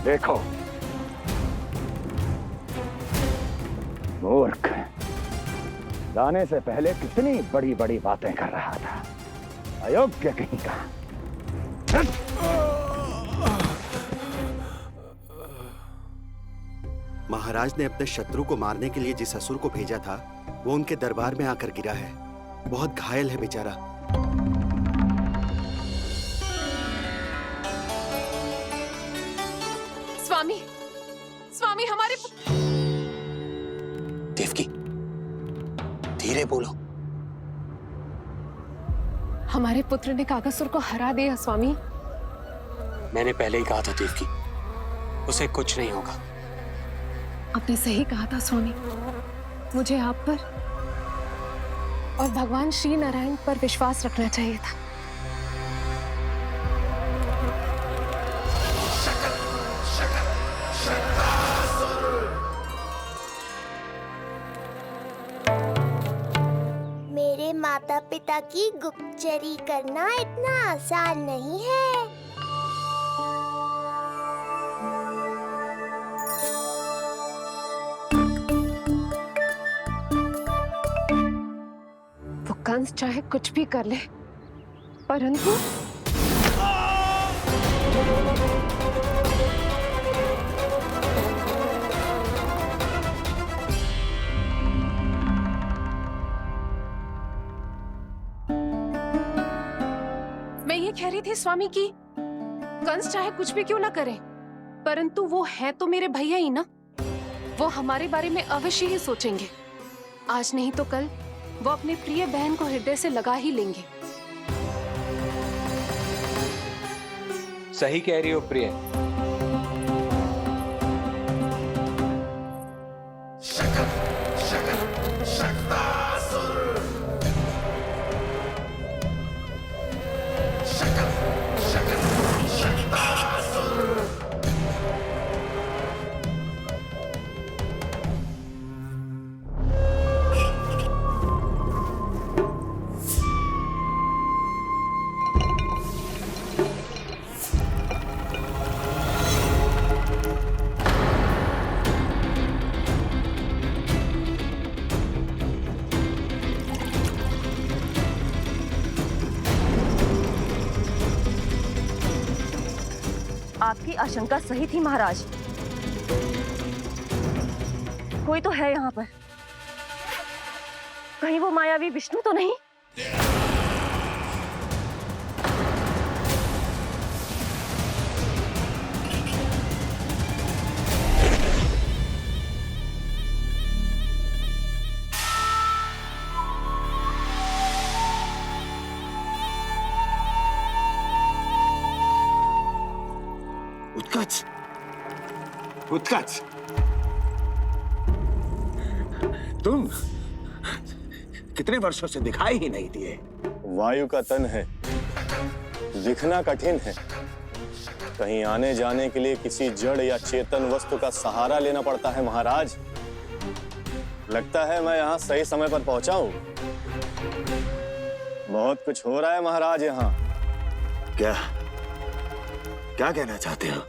देखो मूर्ख, जाने से पहले कितनी बड़ी बड़ी बातें कर रहा था, अयोग्य कहीं का। महाराज ने अपने शत्रु को मारने के लिए जिस असुर को भेजा था वो उनके दरबार में आकर गिरा है। बहुत घायल है बेचारा। स्वामी, स्वामी हमारे देवकी, धीरे बोलो। हमारे पुत्र ने काकासुर को हरा दिया स्वामी। मैंने पहले ही कहा था देवकी, उसे कुछ नहीं होगा। आपने सही कहा था स्वामी। मुझे आप पर और भगवान श्री नारायण पर विश्वास रखना चाहिए था। मेरे माता पिता की गुप्तचरी करना इतना आसान नहीं है। वो कंस चाहे कुछ भी कर ले, परंतु मैं ये कह रही थी स्वामी कि कंस चाहे कुछ भी क्यों ना करे, परंतु वो है तो मेरे भैया ही ना। वो हमारे बारे में अवश्य ही सोचेंगे। आज नहीं तो कल वो अपने प्रिय बहन को हृदय से लगा ही लेंगे। सही कह रही हो प्रिय। आपकी आशंका सही थी महाराज। कोई तो है यहाँ पर। कहीं वो मायावी विष्णु तो नहीं? उत्कच, उत्कच, तुम कितने वर्षों से दिखाई ही नहीं दिए। वायु का तन है, दिखना कठिन है। कहीं आने जाने के लिए किसी जड़ या चेतन वस्तु का सहारा लेना पड़ता है महाराज। लगता है मैं यहाँ सही समय पर पहुंचा हूँ। बहुत कुछ हो रहा है महाराज यहाँ। क्या क्या कहना चाहते हो?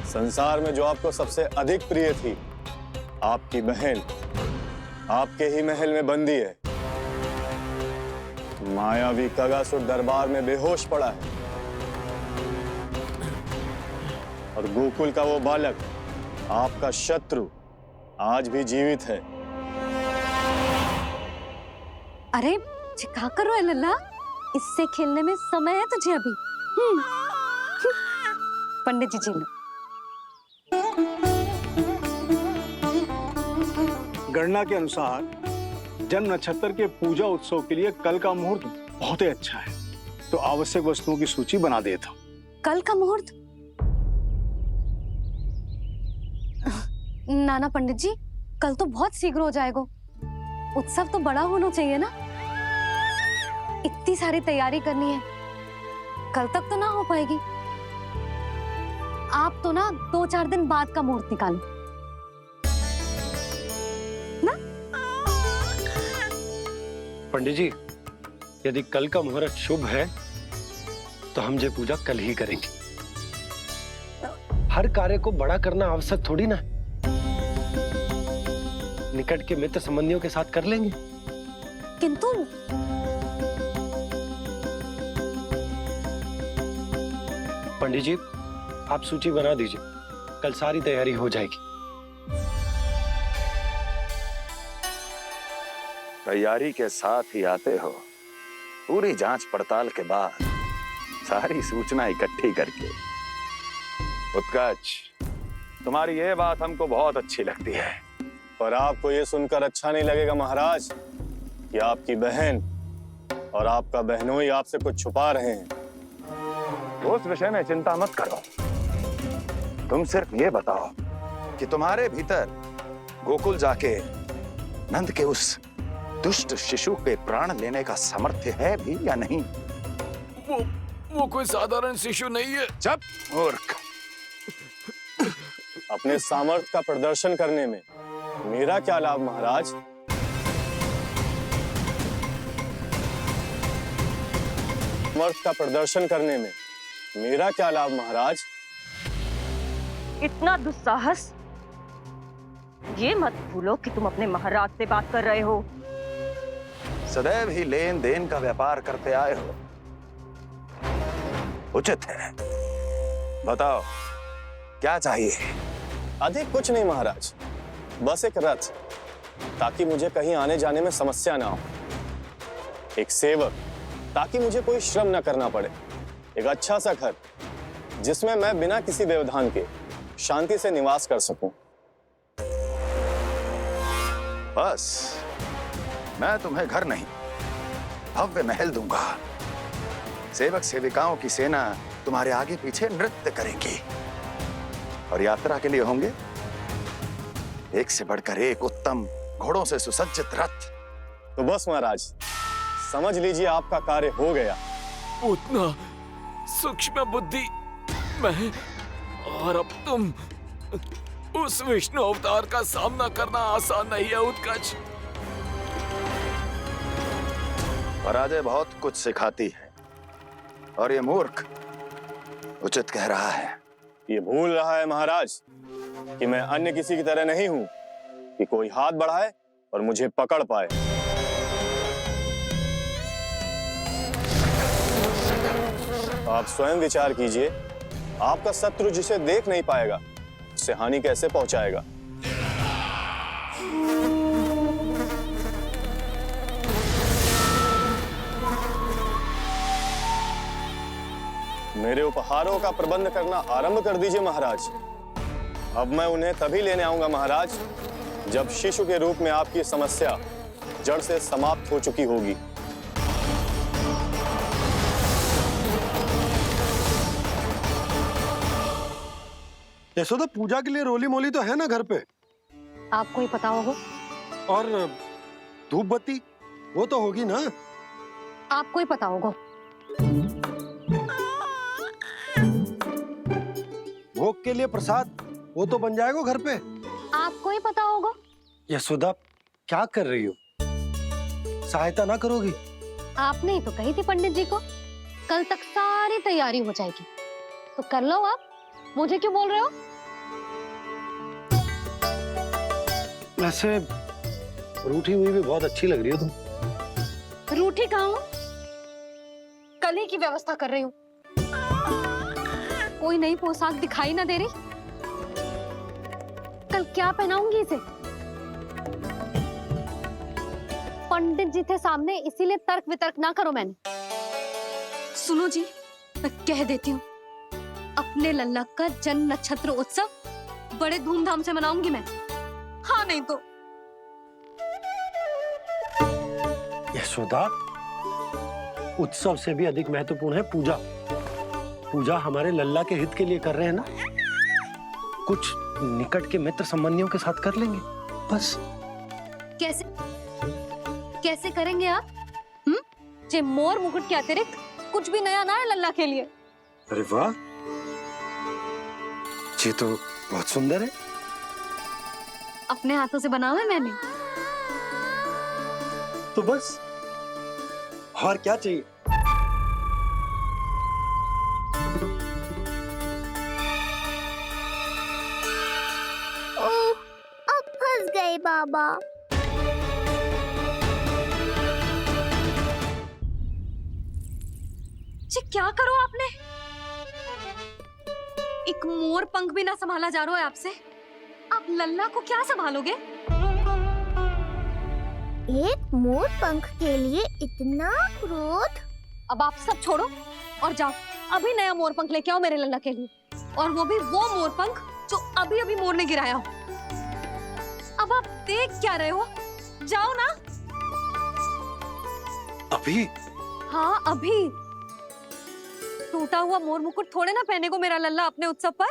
संसार में जो आपको सबसे अधिक प्रिय थी, आपकी बहन आपके ही महल में बंदी है। मायावी कागासुर दरबार में बेहोश पड़ा है और गोकुल का वो बालक, आपका शत्रु, आज भी जीवित है। अरे चिका करो है लल्ला, इससे खेलने में समय है तुझे अभी। पंडित जी जी लो। गणना के अनुसार जन्म नक्षत्र के पूजा उत्सव के लिए कल का मुहूर्त बहुत ही अच्छा है, तो आवश्यक वस्तुओं की सूची बना देता हूँ। कल का मुहूर्त? नाना पंडित जी, कल तो बहुत शीघ्र हो जाएगा। उत्सव तो बड़ा होना चाहिए ना। इतनी सारी तैयारी करनी है, कल तक तो ना हो पाएगी। आप तो ना 2-4 दिन बाद का मुहूर्त निकालो ना। पंडित जी, यदि कल का मुहूर्त शुभ है तो हम ये पूजा कल ही करेंगे। हर कार्य को बड़ा करना आवश्यक थोड़ी ना, निकट के मित्र संबंधियों के साथ कर लेंगे। किंतु पंडित जी, आप सूची बना दीजिए, कल सारी तैयारी हो जाएगी। तैयारी के साथ ही आते हो, पूरी जांच पड़ताल के बाद सारी सूचना इकट्ठी करके। उत्कर्ष, तुम्हारी ये बात हमको बहुत अच्छी लगती है। पर आपको ये सुनकर अच्छा नहीं लगेगा महाराज कि आपकी बहन और आपका बहनोई आपसे कुछ छुपा रहे हैं। उस विषय में चिंता मत करो, तुम सिर्फ ये बताओ कि तुम्हारे भीतर गोकुल जाके नंद के उस दुष्ट शिशु के प्राण लेने का सामर्थ्य है भी या नहीं? वो कोई साधारण शिशु नहीं है। चुप मूर्ख। अपने सामर्थ्य का प्रदर्शन करने में मेरा क्या लाभ महाराज? सामर्थ्य का प्रदर्शन करने में मेरा क्या लाभ महाराज? इतना दुस्साहस? ये मत भूलो कि तुम अपने महाराज से बात कर रहे हो। सदैव ही लेन देन का व्यापार करते आए हो, उचित है। बताओ क्या चाहिए? अधिक कुछ नहीं महाराज, बस एक रथ, ताकि मुझे कहीं आने जाने में समस्या ना हो। एक सेवक, ताकि मुझे कोई श्रम न करना पड़े। एक अच्छा सा घर, जिसमें मैं बिना किसी व्यवधान के शांति से निवास कर सकूं। बस, मैं तुम्हें घर नहीं, भव्य महल दूंगा। सेवक सेविकाओं की सेना तुम्हारे आगे पीछे नृत्य करेंगी और यात्रा के लिए होंगे एक से बढ़कर एक उत्तम घोड़ों से सुसज्जित रथ। तो बस महाराज, समझ लीजिए आपका कार्य हो गया। उतना सूक्ष्म बुद्धि मैं, और अब तुम, उस विष्णु अवतार का सामना करना आसान नहीं है उत्कर्ष। पराजय बहुत कुछ सिखाती है और ये मूर्ख उचित कह रहा है। ये भूल रहा है महाराज कि मैं अन्य किसी की तरह नहीं हूं कि कोई हाथ बढ़ाए और मुझे पकड़ पाए। आप स्वयं विचार कीजिए, आपका शत्रु जिसे देख नहीं पाएगा उसे हानि कैसे पहुंचाएगा? मेरे उपहारों का प्रबंध करना आरंभ कर दीजिए महाराज। अब मैं उन्हें तभी लेने आऊंगा महाराज, जब शिशु के रूप में आपकी समस्या जड़ से समाप्त हो चुकी होगी। यशोदा, पूजा के लिए रोली मोली तो है ना घर पे? आपको ही पता होगा। और धूप बत्ती वो तो होगी ना? आपको ही पता होगा। भोग के लिए प्रसाद वो तो बन जाएगा घर पे। आपको ही पता होगा। यशोदा, क्या कर रही हो? सहायता ना करोगी? आपने ही तो कही थी पंडित जी को, कल तक सारी तैयारी हो जाएगी, तो कर लो आप। मुझे क्यों बोल रहे हो? वैसे रूठी हुई भी बहुत अच्छी लग रही हो तुम। रूठी कहाँ हूँ? कल ही की व्यवस्था कर रही हूँ। कोई नई पोशाक दिखाई ना दे रही? कल क्या पहनाऊंगी इसे? पंडित जी थे सामने, इसीलिए तर्क वितर्क ना करो। मैंने सुनो जी, मैं कह देती हूँ, अपने लल्ला का जन्म नक्षत्र उत्सव बड़े धूमधाम से मनाऊंगी मैं। हाँ नहीं तो। यशोदा, उत्सव से भी अधिक महत्वपूर्ण है पूजा। पूजा हमारे लल्ला के हित के लिए कर रहे हैं ना, कुछ निकट के मित्र संबंधियों के साथ कर लेंगे बस। कैसे कैसे करेंगे आप? जे मोर मुकुट के अतिरिक्त कुछ भी नया ना है लल्ला के लिए। अरे वाह, ये तो बहुत सुंदर है। अपने हाथों से बना है मैंने। तो बस और क्या चाहिए? ओह, अब फंस गए बाबा। जी क्या करो आपने? एक मोर पंख भी ना संभाला जा रहा है आपसे। आप लल्ला को क्या संभालोगे? एक मोर पंख के लिए इतना क्रोध? अब आप सब छोड़ो और जाओ, अभी नया मोर पंख लेके आओ मेरे लल्ला के लिए, और वो भी वो मोर पंख जो अभी अभी मोर ने गिराया हो। अब आप देख क्या रहे हो? जाओ ना। अभी? हाँ अभी। टूटा हुआ मोर मुकुट थोड़े ना पहने को मेरा लल्ला अपने उत्सव पर।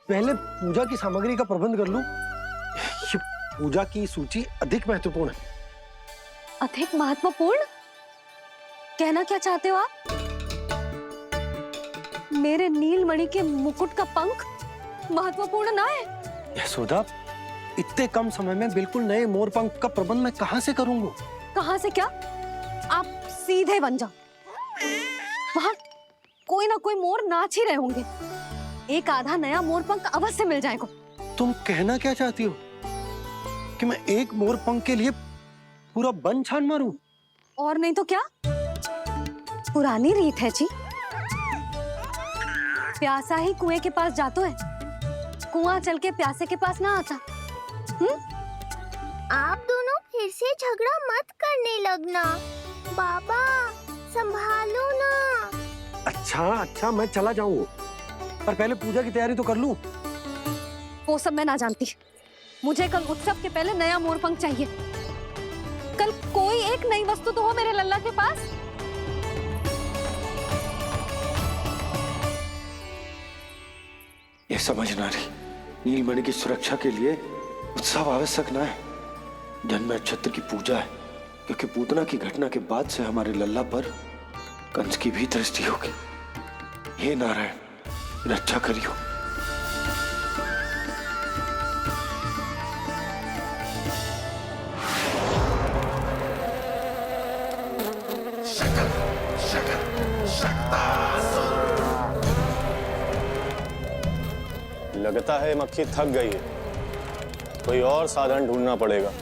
पहले पूजा की सामग्री का प्रबंध कर लूं। ये पूजा की सूची अधिक महत्वपूर्ण है। अधिक महत्वपूर्ण? कहना क्या चाहते हो आप? मेरे नीलमणि के मुकुट का पंख महत्वपूर्ण ना है? यशोदा, इतने कम समय में बिल्कुल नए मोर पंख का प्रबंध मैं कहां से करूंगा? कहां से क्या? आप सीधे बन जाओ। वहां कोई ना कोई मोर नाच ही रहे होंगे। एक आधा नया मोर पंख अवश्य मिल जाएगा। तुम कहना क्या चाहती हो कि मैं एक मोर पंख के लिए पूरा वन छान मारूं? और नहीं तो क्या? पुरानी रीत है जी। प्यासा ही कुएं के पास जातो है, कुआं चल के प्यासे के पास ना आता। आप दोनों फिर से झगड़ा मत करने लगना। बाबा संभालो ना। अच्छा मैं चला जाऊं, पर पहले पूजा की तैयारी तो कर लूं। वो सब मैं ना जानती। मुझे कल उत्सव के पहले नया मोर पंख चाहिए। कल कोई एक नई वस्तु तो हो मेरे लल्ला के पास। ये समझ ना रही, नीलमणि की सुरक्षा के लिए उत्सव आवश्यक ना है, जन्म नक्षत्र की पूजा है, क्योंकि पूतना की घटना के बाद से हमारे लल्ला पर कंस की भी दृष्टि होगी। हे नारायण, रक्षा करियो। लगता है मक्खी थक गई है, कोई और साधन ढूंढना पड़ेगा।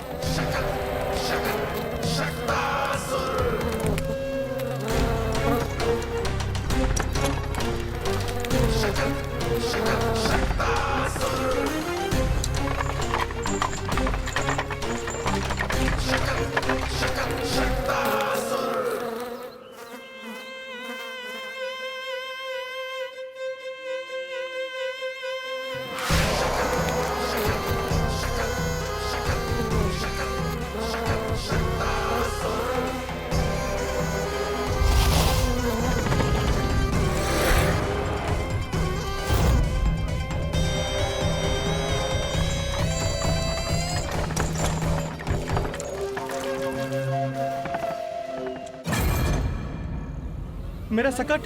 मेरा सकट।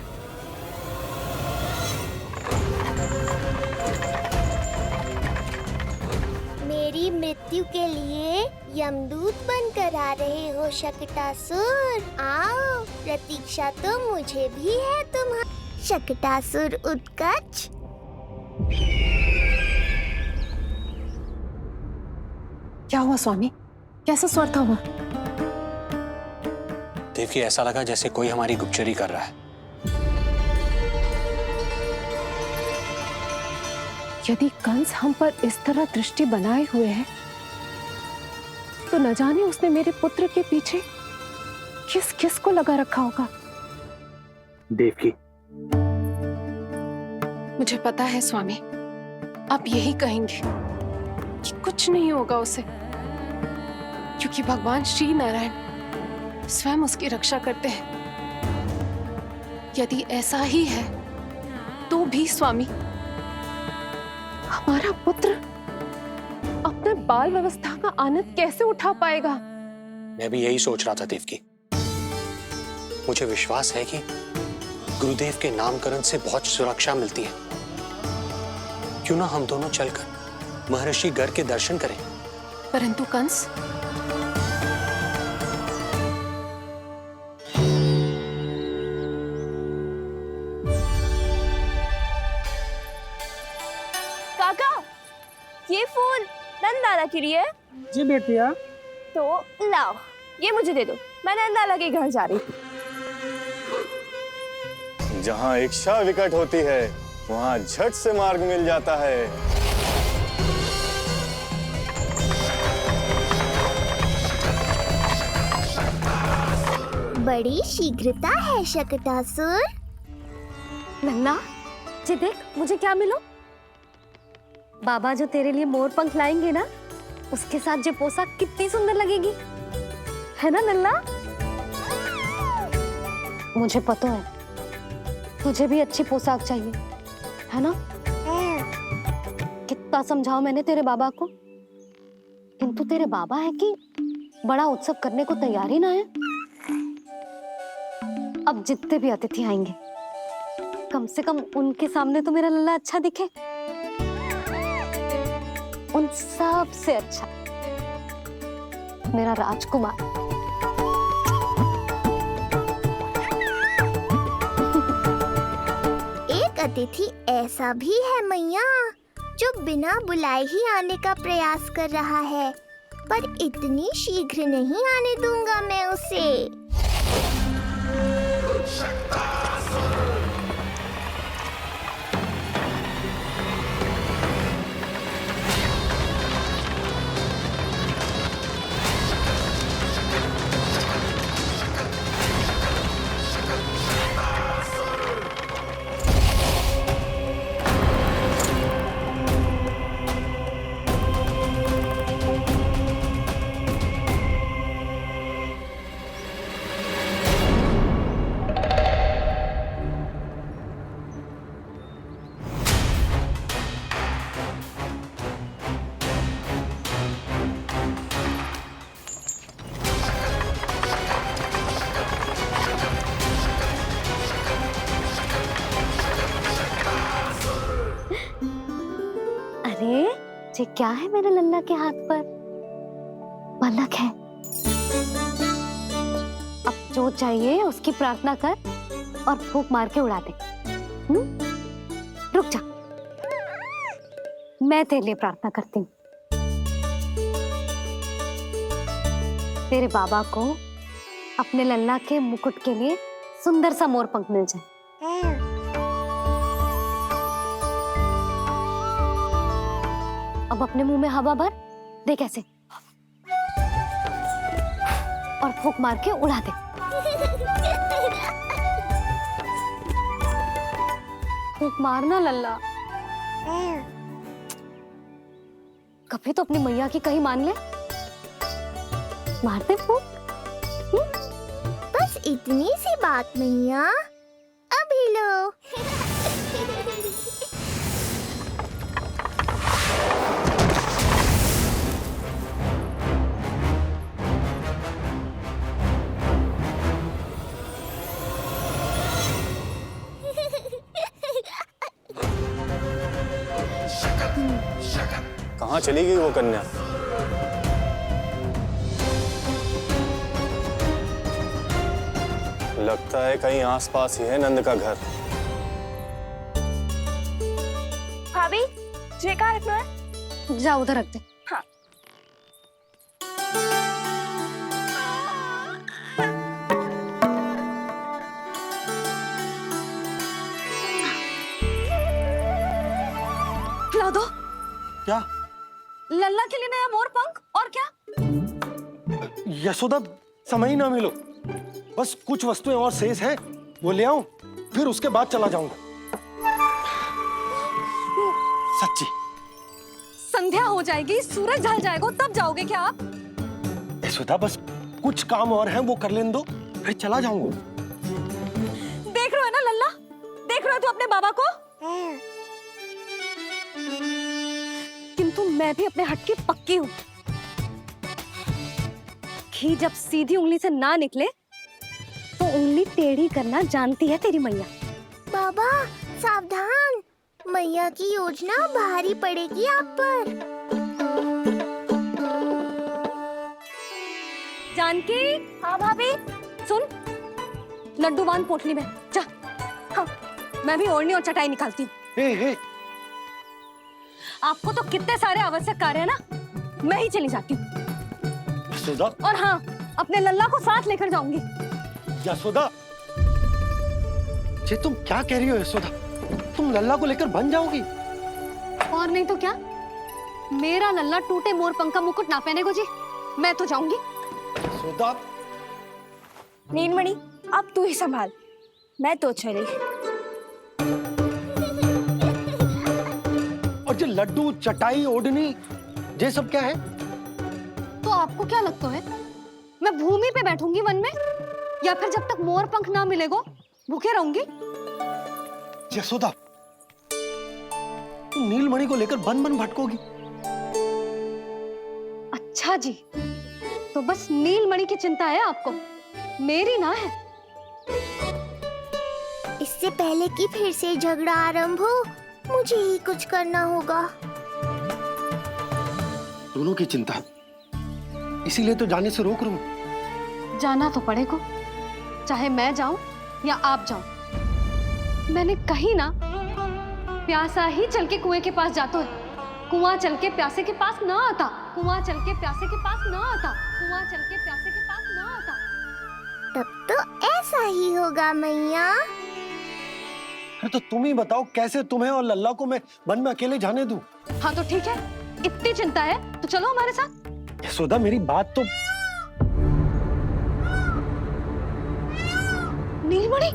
मेरी मृत्यु के लिए यमदूत बनकर आ रहे हो शकटासुर। आओ, प्रतीक्षा तो मुझे भी है तुम्हारी। शकटासुर उत्कच। क्या हुआ स्वामी? कैसा स्वर था वो? देवकी, ऐसा लगा जैसे कोई हमारी गुप्तचरी कर रहा है। यदि कंस हम पर इस तरह दृष्टि बनाए हुए है, तो न जाने उसने मेरे पुत्र के पीछे किस किस को लगा रखा होगा। देवकी, मुझे पता है स्वामी, आप यही कहेंगे कि कुछ नहीं होगा उसे, क्योंकि भगवान श्री नारायण स्वयं उसकी रक्षा करते हैं। यदि ऐसा ही है तो भी स्वामी, हमारा पुत्र अपने बाल व्यवस्था का आनंद कैसे उठा पाएगा? मैं भी यही सोच रहा था देवकी। मुझे विश्वास है कि गुरुदेव के नामकरण से बहुत सुरक्षा मिलती है। क्यों ना हम दोनों चलकर महर्षि गर के दर्शन करें? परंतु कंस, लाला के लिए? जी बेटिया। तो लाओ, ये मुझे दे दो, मैं नंद लाला के घर जा रही हूँ। जहाँ इच्छा विकट होती है वहाँ झट से मार्ग मिल जाता है। बड़ी शीघ्रता है शकटासुर। नन्ना, जी देख मुझे क्या मिलो। बाबा जो तेरे लिए मोर पंख लाएंगे ना, उसके साथ जो पोशाक कितनी सुंदर लगेगी, है ना नन्ना? मुझे पता है तुझे भी अच्छी पोशाक चाहिए, है ना? कितना समझाओ मैंने तेरे बाबा को, किंतु तेरे बाबा है कि बड़ा उत्सव करने को तैयार ही ना है। अब जितने भी अतिथि आएंगे, कम से कम उनके सामने तो मेरा लल्ला अच्छा दिखे। उन सब से अच्छा मेरा राजकुमार। एक अतिथि ऐसा भी है मैया जो बिना बुलाए ही आने का प्रयास कर रहा है, पर इतनी शीघ्र नहीं आने दूंगा मैं उसे। ये क्या है मेरे लल्ला के हाथ पर? पलक है। अब जो चाहिए उसकी प्रार्थना कर और फूंक मार के उड़ा दे। रुक जा, मैं तेरे लिए प्रार्थना करती हूँ। तेरे बाबा को अपने लल्ला के मुकुट के लिए सुंदर सा मोर पंख मिल जाए। अब अपने मुंह में हवा भर दे कैसे, और फूंक मार के उड़ा दे। फूंक मारना लल्ला, कभी तो अपनी मैया की कहीं मान ले। मार दे फूंक। बस इतनी सी बात मैया, अभी लो। कहाँ चली गई वो कन्या? लगता है कहीं आसपास ही है नंद का घर। भाभी, ये कहाँ रखना है? जा उधर रख दे। हाँ। ला दो। क्या? लल्ला के लिए नया मोर पंख, और क्या? यशोदा, समय ही ना मिलो, बस कुछ वस्तुएं और शेष हैं, वो ले आऊं, फिर उसके बाद चला जाऊंगा। सच्ची। संध्या हो जाएगी, सूरज ढल जाएगा, तब जाओगे क्या आप? यशोदा, बस कुछ काम और हैं, वो कर लेने दो, फिर चला जाऊंगा। देख रहे हो ना लल्ला, देख रहे हो तू अपने बाबा को? किंतु मैं भी अपने हट की पक्की हूँ। घी जब सीधी उंगली से ना निकले तो उंगली टेढ़ी करना जानती है तेरी मैया। बाबा सावधान, मैया की योजना भारी पड़ेगी आप पर। जानकी। हाँ भाभी। सुन, लड्डू बांध पोटली में, जा। हाँ, मैं भी ओढ़नी और चटाई निकालती हूँ। हे। आपको तो कितने सारे आवश्यक कार्य है ना, मैं ही चली जाती हूँ। यशोदा, और हाँ, अपने लल्ला को साथ लेकर जाऊंगी। यशोदा, ये तुम क्या कह रही हो यशोदा? तुम लल्ला को लेकर बन जाओगी? और नहीं तो क्या, मेरा लल्ला टूटे मोर पंख का मुकुट ना पहने को जी, मैं तो जाऊंगी। यशोदा, नीलमणि अब तू ही संभाल, मैं तो चली। और ये लड्डू, चटाई, ओढ़नी, ये सब क्या है? तो आपको क्या लगता है, मैं भूमि पे बैठूंगी वन में, या फिर जब तक मोर पंख ना मिलेगा भूखे रहूंगी? यशोदा, तुम नीलमणि को लेकर बन बन भटकोगी? अच्छा जी, तो बस नीलमणि की चिंता है आपको, मेरी ना है। इससे पहले कि फिर से झगड़ा आरंभ हो, मुझे ही कुछ करना होगा। दोनों की चिंता, इसीलिए तो जाने से रोक रहा हूं। जाना तो पड़ेगा, चाहे मैं जाऊं या आप जाओ। मैंने कहीं ना, प्यासा ही चल के कुएं के पास जाता है, कुआं चल के प्यासे के पास ना आता, कुआं चल के प्यासे के पास ना आता, कुआं चल के प्यासे के पास ना आता। तब तो ऐसा ही होगा मैया। अरे तो तुम ही बताओ, कैसे तुम्हें और लल्ला को मैं वन में अकेले जाने दूं? हाँ तो ठीक है, इतनी चिंता है तो चलो हमारे साथ। यशोदा, मेरी बात तो। नीलमणि,